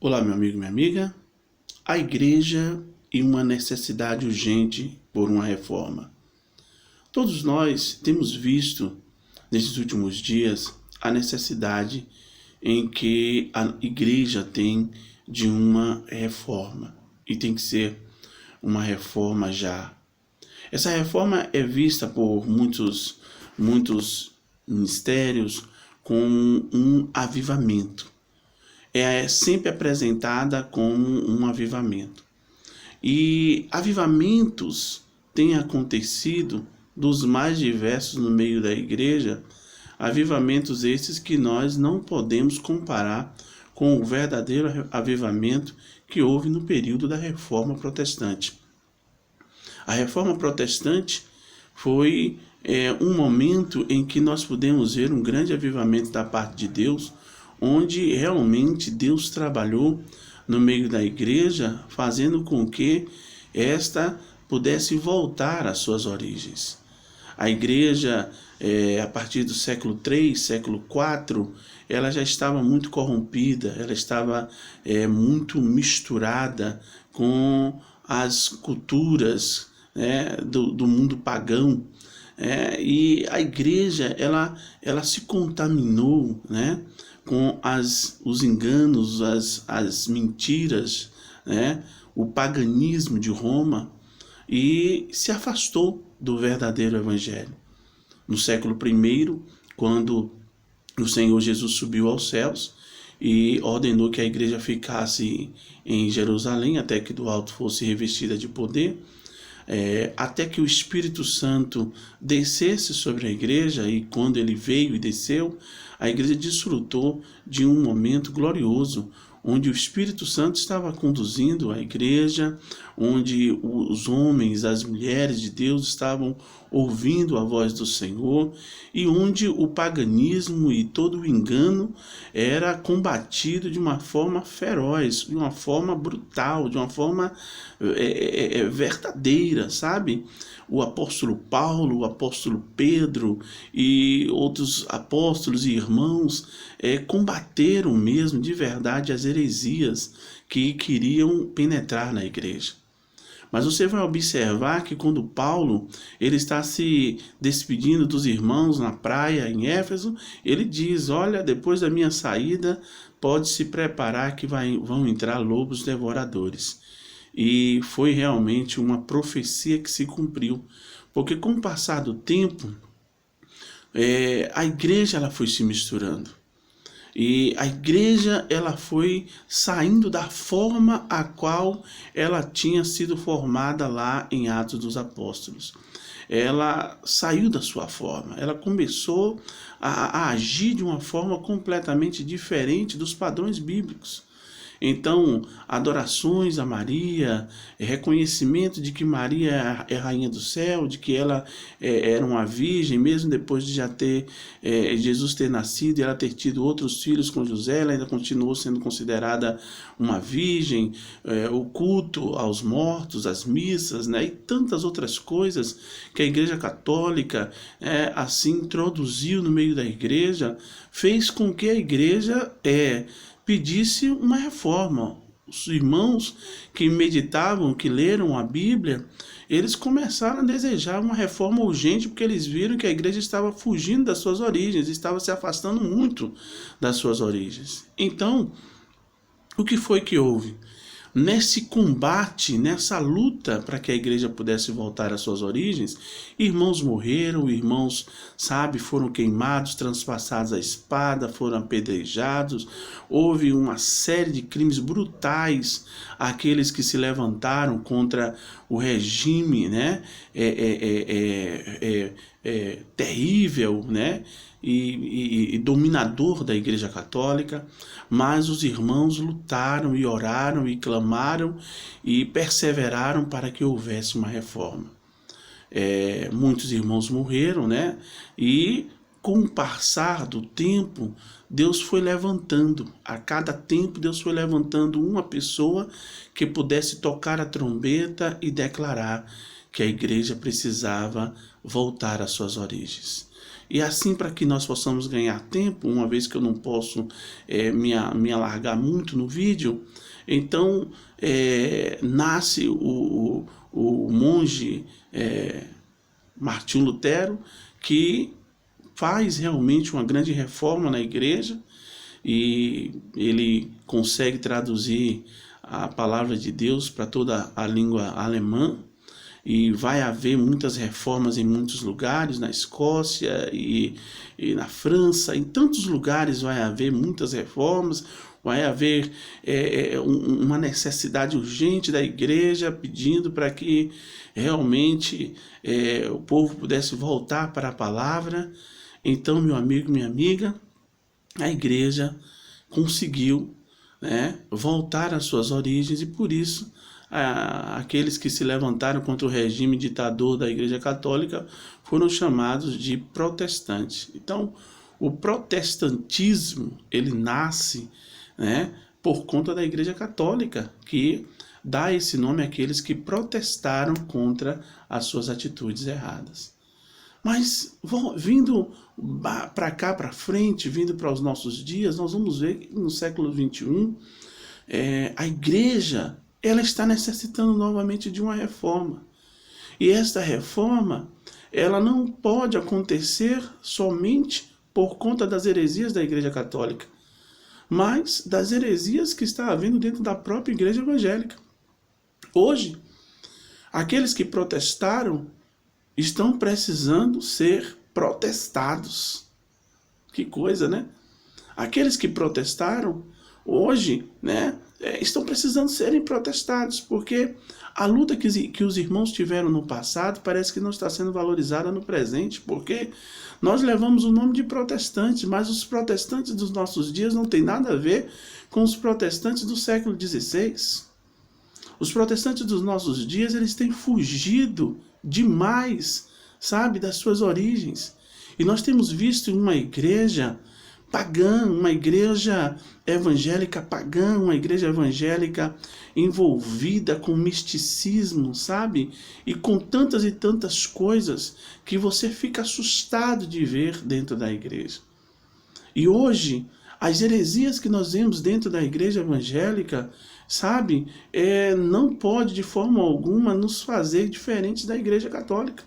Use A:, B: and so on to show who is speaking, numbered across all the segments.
A: Olá, meu amigo, minha amiga. A igreja e uma necessidade urgente por uma reforma. Todos nós temos visto nesses últimos dias a necessidade em que a igreja tem de uma reforma e tem que ser uma reforma já. Essa reforma é vista por muitos ministérios como um avivamento. É sempre apresentada como um avivamento. E avivamentos têm acontecido dos mais diversos no meio da igreja, avivamentos esses que nós não podemos comparar com o verdadeiro avivamento que houve no período da Reforma Protestante. A Reforma Protestante foi um momento em que nós pudemos ver um grande avivamento da parte de Deus, onde realmente Deus trabalhou no meio da igreja, fazendo com que esta pudesse voltar às suas origens. A igreja, a partir do século III, século IV, ela já estava muito corrompida, ela estava muito misturada com as culturas do mundo pagão. E a igreja ela se contaminou, com os enganos, as mentiras, o paganismo de Roma, e se afastou do verdadeiro evangelho. No século I, quando o Senhor Jesus subiu aos céus e ordenou que a igreja ficasse em Jerusalém até que do alto fosse revestida de poder, até que o Espírito Santo descesse sobre a igreja, e quando ele veio e desceu, a igreja desfrutou de um momento glorioso, onde o Espírito Santo estava conduzindo a igreja, onde os homens, as mulheres de Deus estavam ouvindo a voz do Senhor, e onde o paganismo e todo o engano era combatido de uma forma feroz, de uma forma brutal, de uma forma verdadeira, sabe? O apóstolo Paulo, o apóstolo Pedro e outros apóstolos e irmãos combateram mesmo de verdade as heresias que queriam penetrar na igreja. Mas você vai observar que quando Paulo ele está se despedindo dos irmãos na praia em Éfeso, ele diz: olha, depois da minha saída, pode se preparar que vão entrar lobos devoradores. E foi realmente uma profecia que se cumpriu, porque com o passar do tempo, a igreja ela foi se misturando. E a igreja ela foi saindo da forma a qual ela tinha sido formada lá em Atos dos Apóstolos. Ela saiu da sua forma, ela começou a agir de uma forma completamente diferente dos padrões bíblicos. Então, adorações a Maria, reconhecimento de que Maria é rainha do céu, de que ela era uma virgem, mesmo depois de já ter Jesus ter nascido e ela ter tido outros filhos com José, ela ainda continuou sendo considerada uma virgem, o culto aos mortos, as missas, e tantas outras coisas que a Igreja Católica assim introduziu no meio da igreja, fez com que a igreja pedisse uma reforma. Os irmãos que meditavam, que leram a Bíblia, eles começaram a desejar uma reforma urgente, porque eles viram que a igreja estava fugindo das suas origens, estava se afastando muito das suas origens. Então, o que foi que houve? Nesse combate, nessa luta para que a igreja pudesse voltar às suas origens, irmãos morreram, irmãos, foram queimados, transpassados à espada, foram apedrejados, houve uma série de crimes brutais, aqueles que se levantaram contra o regime, terrível, e dominador da Igreja Católica, mas os irmãos lutaram e oraram e clamaram e perseveraram para que houvesse uma reforma. Muitos irmãos morreram, e com o passar do tempo, Deus foi levantando, a cada tempo Deus foi levantando uma pessoa que pudesse tocar a trombeta e declarar que a igreja precisava voltar às suas origens. E assim, para que nós possamos ganhar tempo, uma vez que eu não posso me alargar muito no vídeo, então nasce o monge Martinho Lutero, que faz realmente uma grande reforma na igreja, e ele consegue traduzir a palavra de Deus para toda a língua alemã, e vai haver muitas reformas em muitos lugares, na Escócia e na França, em tantos lugares vai haver muitas reformas, vai haver uma necessidade urgente da igreja pedindo para que realmente o povo pudesse voltar para a palavra. Então, meu amigo, minha amiga, a igreja conseguiu, voltar às suas origens, e por isso aqueles que se levantaram contra o regime ditador da Igreja Católica foram chamados de protestantes. Então, o protestantismo, ele nasce, por conta da Igreja Católica, que dá esse nome àqueles que protestaram contra as suas atitudes erradas. Mas vindo para cá, para frente, vindo para os nossos dias, nós vamos ver que no século XXI, a igreja, ela está necessitando novamente de uma reforma. E esta reforma, ela não pode acontecer somente por conta das heresias da Igreja Católica, mas das heresias que está havendo dentro da própria Igreja Evangélica. Hoje, aqueles que protestaram estão precisando ser protestados. Que coisa, né? Aqueles que protestaram hoje, estão precisando serem protestados, porque a luta que os irmãos tiveram no passado parece que não está sendo valorizada no presente, porque nós levamos o nome de protestantes, mas os protestantes dos nossos dias não tem nada a ver com os protestantes do século XVI. Os protestantes dos nossos dias, eles têm fugido demais, das suas origens. E nós temos visto uma igreja pagã, uma igreja evangélica pagã, uma igreja evangélica envolvida com misticismo, e com tantas e tantas coisas que você fica assustado de ver dentro da igreja. E hoje, as heresias que nós vemos dentro da igreja evangélica, não pode de forma alguma nos fazer diferentes da igreja católica.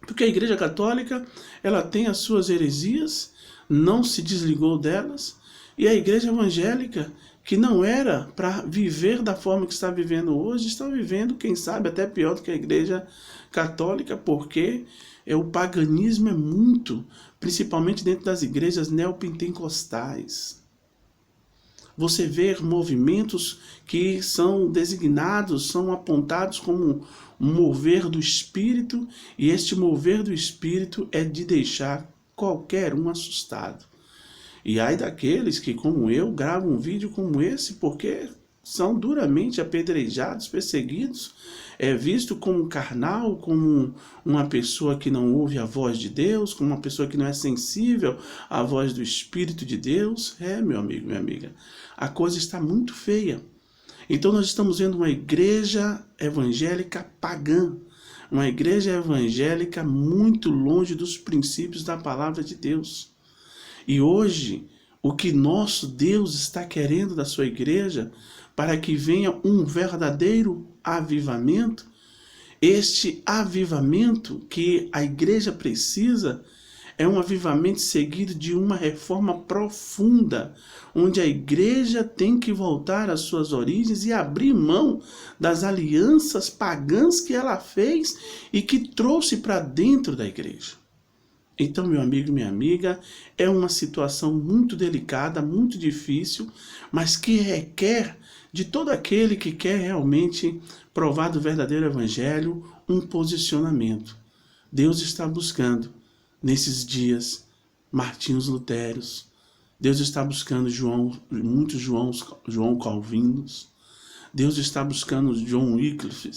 A: Porque a igreja católica, ela tem as suas heresias, não se desligou delas, e a igreja evangélica, que não era para viver da forma que está vivendo hoje, está vivendo, quem sabe, até pior do que a igreja católica, porque o paganismo é muito, principalmente dentro das igrejas neopentecostais. Você vê movimentos que são designados, são apontados como um mover do Espírito, e este mover do Espírito é de deixar qualquer um assustado. E ai daqueles que, como eu, gravam um vídeo como esse, porque são duramente apedrejados, perseguidos, visto como carnal, como uma pessoa que não ouve a voz de Deus, como uma pessoa que não é sensível à voz do Espírito de Deus. Meu amigo, minha amiga, a coisa está muito feia. Então nós estamos vendo uma igreja evangélica pagã, uma igreja evangélica muito longe dos princípios da palavra de Deus. E hoje, o que nosso Deus está querendo da sua igreja, para que venha um verdadeiro avivamento, este avivamento que a igreja precisa, é um avivamento seguido de uma reforma profunda, onde a igreja tem que voltar às suas origens e abrir mão das alianças pagãs que ela fez e que trouxe para dentro da igreja. Então, meu amigo e minha amiga, é uma situação muito delicada, muito difícil, mas que requer de todo aquele que quer realmente provar do verdadeiro evangelho um posicionamento. Deus está buscando nesses dias Martinhos Luteros. Deus está buscando muitos João Calvinos. Deus está buscando John Wycliffe.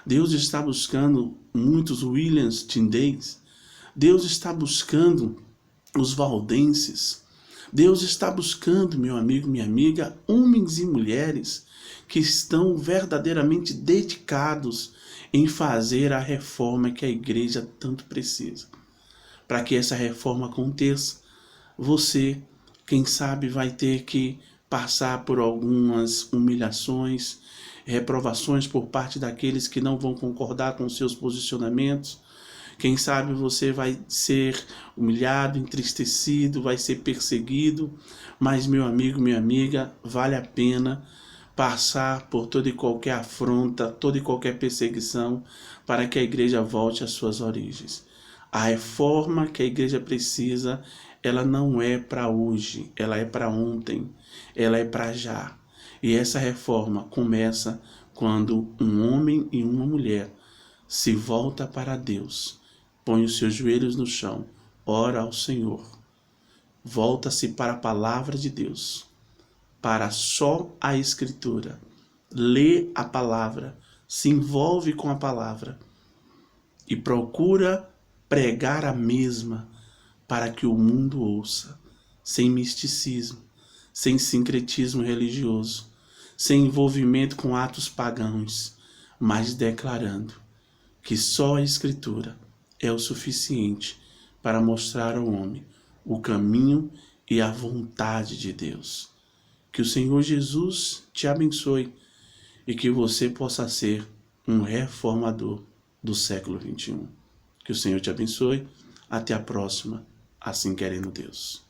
A: Deus está buscando muitos Williams Tyndales. Deus está buscando os valdenses. Deus está buscando, meu amigo, minha amiga, homens e mulheres que estão verdadeiramente dedicados em fazer a reforma que a igreja tanto precisa. para que essa reforma aconteça, você, quem sabe, vai ter que passar por algumas humilhações, reprovações por parte daqueles que não vão concordar com seus posicionamentos. Quem sabe você vai ser humilhado, entristecido, vai ser perseguido, mas, meu amigo, minha amiga, vale a pena passar por toda e qualquer afronta, toda e qualquer perseguição, para que a igreja volte às suas origens. A reforma que a igreja precisa, ela não é para hoje, ela é para ontem, ela é para já. E essa reforma começa quando um homem e uma mulher se volta para Deus, põe os seus joelhos no chão, ora ao Senhor, volta-se para a palavra de Deus, para só a Escritura, lê a palavra, se envolve com a palavra e procura pregar a mesma para que o mundo ouça, sem misticismo, sem sincretismo religioso, sem envolvimento com atos pagãos, mas declarando que só a Escritura é o suficiente para mostrar ao homem o caminho e a vontade de Deus. Que o Senhor Jesus te abençoe e que você possa ser um reformador do século XXI. Que o Senhor te abençoe. Até a próxima, assim querendo Deus.